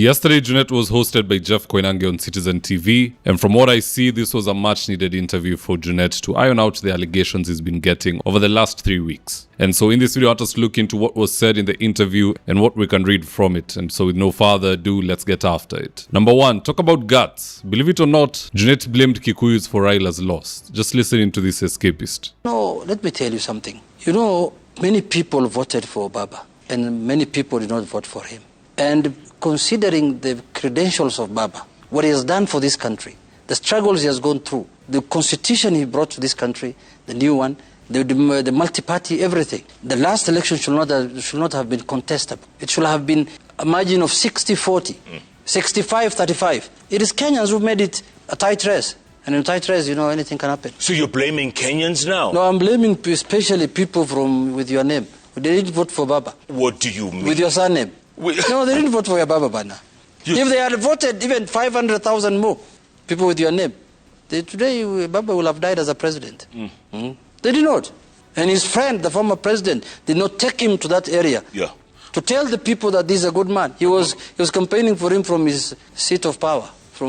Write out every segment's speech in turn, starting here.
Yesterday, Junet was hosted by Jeff Koinange on Citizen TV, and from what I see, this was a much-needed interview for Junet to iron out the allegations he's been getting over the last 3 weeks. And so in this video, I want us to look into what was said in the interview and what we can read from it. And so with no further ado, let's get after it. Number 1, talk about guts. Believe it or not, Junet blamed Kikuyus for Raila'S loss. Just listen to this escapist. No, let me tell you something. You know, many people voted for Baba, and many people did not vote for him. And considering the credentials of Baba, what he has done for this country, the struggles he has gone through, the constitution he brought to this country, the new one, the multi-party, everything. The last election should not have been contestable. It should have been a margin of 60-40, 65-35. It is Kenyans who made it a tight race. And in a tight race, you know, anything can happen. So you're blaming Kenyans now? No, I'm blaming especially people with your name. They didn't vote for Baba. What do you mean? With your surname. No, they didn't vote for your Baba Bana. If they had voted even 500,000 more people with your name, today Baba will have died as a president. They did not. And his friend, the former president, did not take him to that area to tell the people that this is a good man. He was campaigning for him from his seat of power. So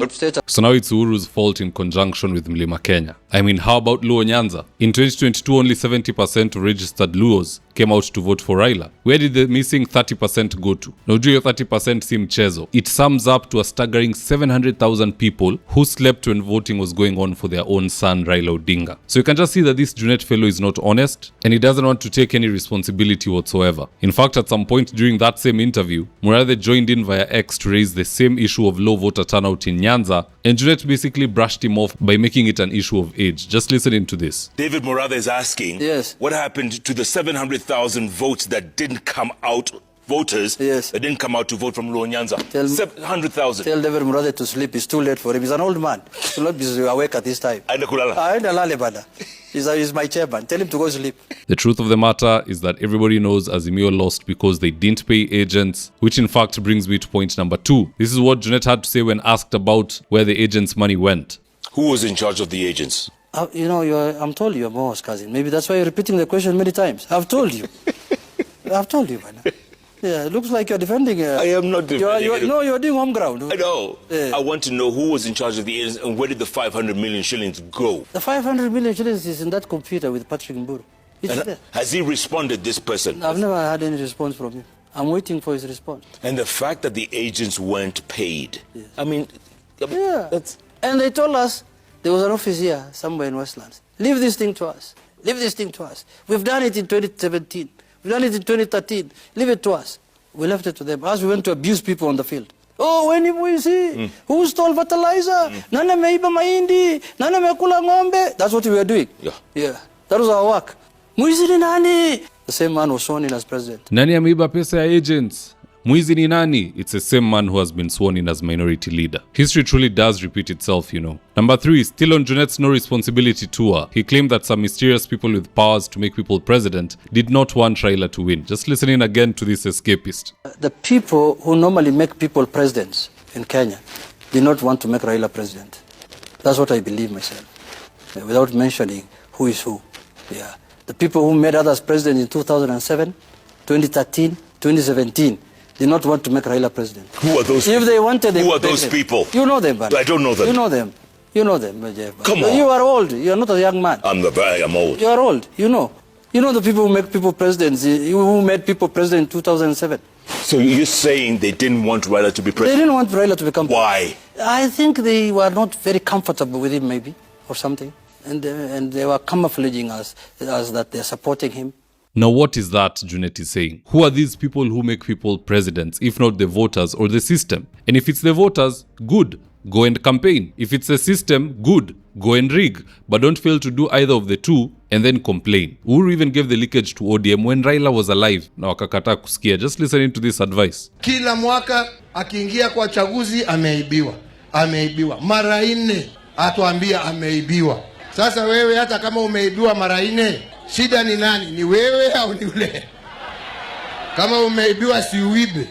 now it's Uhuru's fault in conjunction with Mlima Kenya. I mean, how about Luo Nyanza? In 2022, only 70% of registered Luos came out to vote for Raila. Where did the missing 30% go to? Now, do your 30% si mchezo. It sums up to a staggering 700,000 people who slept when voting was going on for their own son, Raila Odinga. So you can just see that this Junet fellow is not honest, and he doesn't want to take any responsibility whatsoever. In fact, at some point during that same interview, Murathe joined in via X to raise the same issue of low voter turnout in Nyanza, and Junet basically brushed him off by making it an issue of age. Just listen into this. David Murathe is asking, what happened to the 700,000 votes that didn't come out, voters that didn't come out to vote from Luo Nyanza? 700,000. Tell David Murathe to sleep. It's too late for him. He's an old man. He should not be awake at this time. He's my chairman. Tell him to go sleep. The truth of the matter is that everybody knows Azimio lost because they didn't pay agents, which in fact brings me to point number 2. This is what Junet had to say when asked about where the agents' money went. Who was in charge of the agents? You know, I'm told you're Mo's cousin. Maybe that's why you're repeating the question many times. I've told you. I've told you, man. Yeah, it looks like you're defending. I am not defending. No, you're doing home ground. I know. I want to know who was in charge of the agents and where did the 500 million shillings go? The 500 million shillings is in that computer with Patrick Mburu. It's there. Has he responded, this person? I've never had any response from him. I'm waiting for his response. And the fact that the agents weren't paid. Yes. I mean, and they told us there was an office here somewhere in Westlands. Leave this thing to us. Leave this thing to us. We've done it in 2017. We've done it in 2013. Leave it to us. We left it to them as we went to abuse people on the field. Oh, when we see who stole fertilizer, nana meiba mahindi, nana mekula ng'ombe. That's what we were doing. Yeah. That was our work. Mwizi ni nani? The same man was sworn in as president. Nani ameiba pesa ya agents? Mwizi ni nani? It's the same man who has been sworn in as minority leader. History truly does repeat itself, you know. Number 3, still on Junet's no responsibility tour, he claimed that some mysterious people with powers to make people president did not want Raila to win. Just listen in again to this escapist. The people who normally make people presidents in Kenya did not want to make Raila president. That's what I believe myself, without mentioning who is who. Yeah. The people who made others president in 2007, 2013, 2017, did not want to make Raila president. Who are those people? If they wanted, who are those people? You know them, man. I don't know them. You know them. You know them, Jeff. Come on. You are old. You are not a young man. I'm old. You are old. You know. You know the people who make people presidents, who made people president in 2007. So you're saying they didn't want Raila to be president? They didn't want Raila to become president. Why? I think they were not very comfortable with him, maybe, or something. And they were camouflaging us as that they're supporting him. Now what is that Junet is saying? Who are these people who make people presidents, if not the voters or the system? And if it's the voters, good, go and campaign. If it's the system, good, go and rig. But don't fail to do either of the two and then complain. Uhuru even gave the leakage to ODM when Raila was alive. Na wakakataa kusikia. Just listen to this advice. Kila mwaka akiingia kwa chaguzi ameibiwa. Mara 4 atuambia ameibiwa. Sasa wewe hata kama umeibiwa mara 4, shida ni nani? Ni wewe au ni ule? Kama umeibiwa si uibe.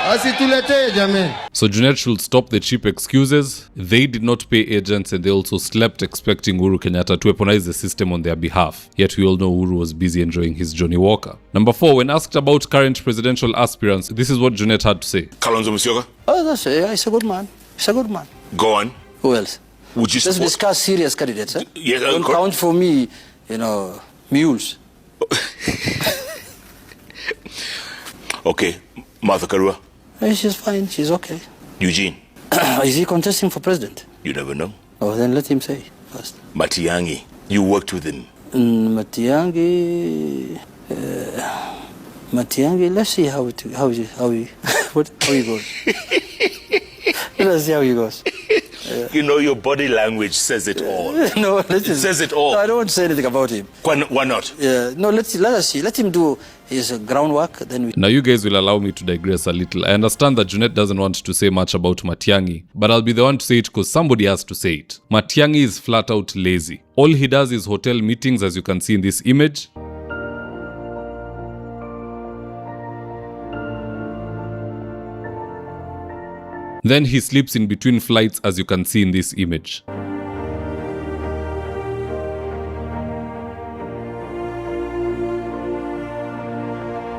Asituletee jameni. So Junet should stop the cheap excuses. They did not pay agents and they also slept expecting Uhuru Kenyatta to weaponize the system on their behalf. Yet we all know Uhuru was busy enjoying his Johnny Walker. Number 4, when asked about current presidential aspirants, this is what Junet had to say. Kalonzo Musyoka? Oh, that's it. He's a good man. He's a good man. Go on. Who else? Would you Let's discuss serious candidates, eh? Yes, Don't count for me, mules. Okay. Martha Karua? Hey, she's fine. She's okay. Eugene? Is he contesting for president? You never know. Oh, then let him say first. Matiang'i? You worked with him. Matiang'i, let's see how he goes. Let's see how he goes. You know, your body language says it all. No, it says it all. No, I don't want to say anything about him. Why not? No, let us see. Let him do his groundwork. Then we. Now you guys will allow me to digress a little. I understand that Junet doesn't want to say much about Matiang'i, but I'll be the one to say it because somebody has to say it. Matiang'i is flat out lazy. All he does is hotel meetings, as you can see in this image. Then he sleeps in between flights, as you can see in this image.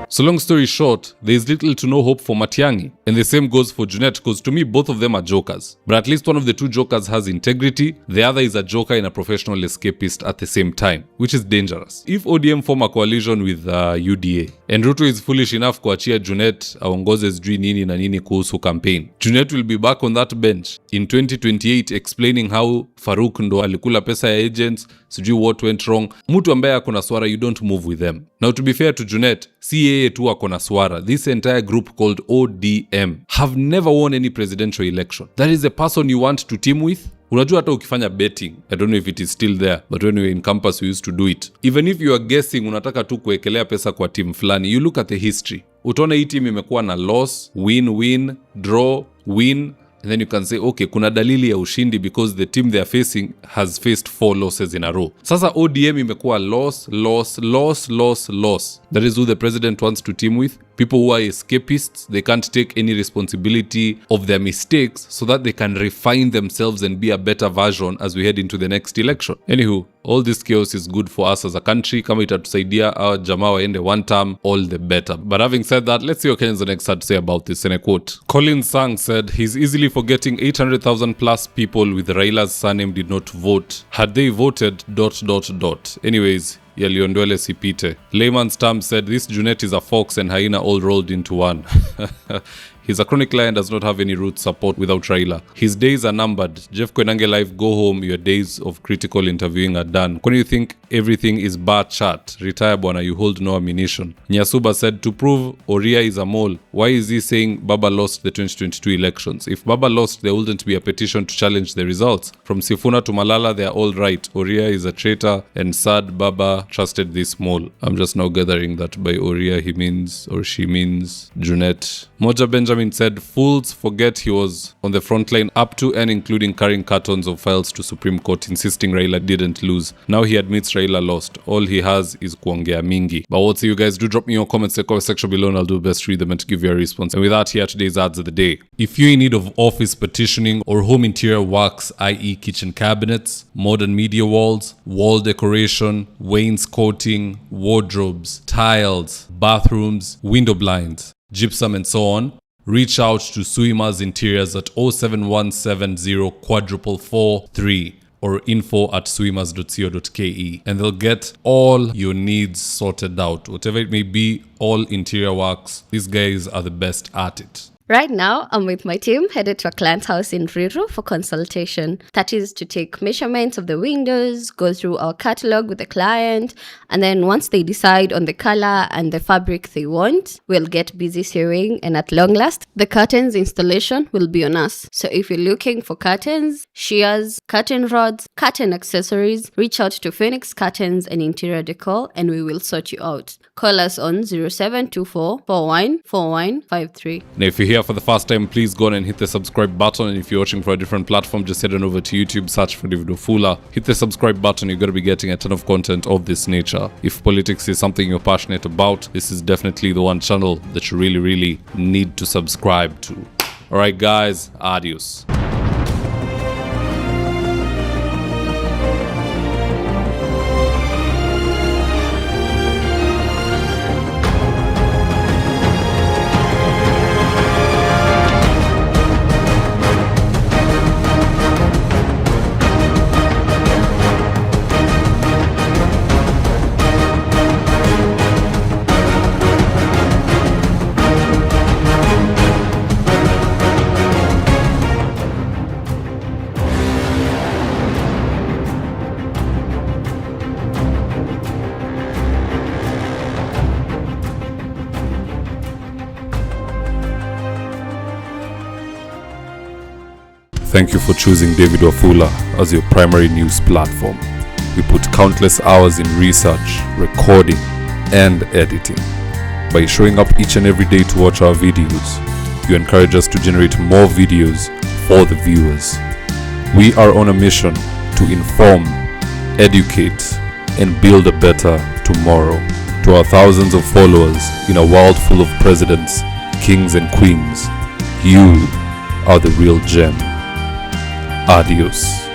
So long story short, there is little to no hope for Matiang'i. And the same goes for Junet, because to me, both of them are jokers. But at least one of the two jokers has integrity. The other is a joker and a professional escapist at the same time, which is dangerous. If ODM form a coalition with UDA, and Ruto is foolish enough kuachia Junet aongoze sijui nini na nini kuhusu campaign, Junet will be back on that bench in 2028 explaining how Farouk ndo alikula pesa ya agents, sijui what went wrong. Mtu ambaye akona swara, you don't move with them. Now to be fair to Junet, si yeye tu akona swara. This entire group called ODM have never won any presidential election. That is the person you want to team with? Unajua hata ukifanya betting, I don't know if it is still there, but when we were in campus we used to do it. Even if you are guessing unataka tu kuekelea pesa kwa team fulani, you look at the history. Utaona hii team imekuwa na loss, win, draw, win, and then you can say, okay, kuna dalili ya ushindi because the team they are facing has faced 4 losses in a row. Sasa ODM imekuwa loss. That is who the president wants to team with. People who are escapists, they can't take any responsibility of their mistakes so that they can refine themselves and be a better version as we head into the next election. Anywho, all this chaos is good for us as a country. Kama itatusaidia our jamaa waende one term, all the better. But having said that, let's see what Kenyans next had to say about this. In a quote, Colin Sang said he's easily forgetting 800,000 plus people with Raila'S surname did not vote. Had they voted ... Anyways, yaliondwele sipite. Layman's term said this Junet is a fox and hyena all rolled into one. He's a chronic liar and does not have any root support without Raila. His days are numbered. Jeff Koinange live, go home. Your days of critical interviewing are done. When you think everything is bar chat, retire bwana, you hold no ammunition. Nyasuba said to prove Oria is a mole, why is he saying Baba lost the 2022 elections? If Baba lost, there wouldn't be a petition to challenge the results. From Sifuna to Malala, they are all right. Oria is a traitor and sad Baba trusted this mole. I'm just now gathering that by Oria he means, or she means, Junet. Moja Benjamin said fools forget he was on the front line up to and including carrying cartons of files to Supreme Court insisting Raila didn't lose. Now he admits Raila lost. All he has is kuongea mingi. But what say you guys? Do drop me your comments in the comment section below and I'll do best to read them and to give you a response. And with that, here are today's ads of the day. If you're in need of office petitioning or home interior works, i.e. kitchen cabinets, modern media walls, wall decoration, wainscoting, wardrobes, tiles, bathrooms, window blinds, gypsum and so on, reach out to Suima's Interiors at 07170 443 or info@suimas.co.ke and they'll get all your needs sorted out. Whatever it may be, all interior works, these guys are the best at it. Right now, I'm with my team headed to a client's house in Ruiru for consultation. That is to take measurements of the windows, go through our catalog with the client, and then once they decide on the color and the fabric they want, we'll get busy sewing, and at long last, the curtains installation will be on us. So if you're looking for curtains, shears, curtain rods, curtain accessories, reach out to Phoenix Curtains and Interior Decor and we will sort you out. Call us on 0724 414153. Now if you're here here for the first time, please go on and hit the subscribe button. And if you're watching for a different platform, just head on over to YouTube, search for David Wafula. Hit the subscribe button. You're going to be getting a ton of content of this nature. If politics is something you're passionate about, this is definitely the one channel that you really need to subscribe to. Alright guys, adios. Thank you for choosing David Wafula as your primary news platform. We put countless hours in research, recording, and editing. By showing up each and every day to watch our videos, you encourage us to generate more videos for the viewers. We are on a mission to inform, educate, and build a better tomorrow. To our thousands of followers in a world full of presidents, kings, and queens, you are the real gem. Adios.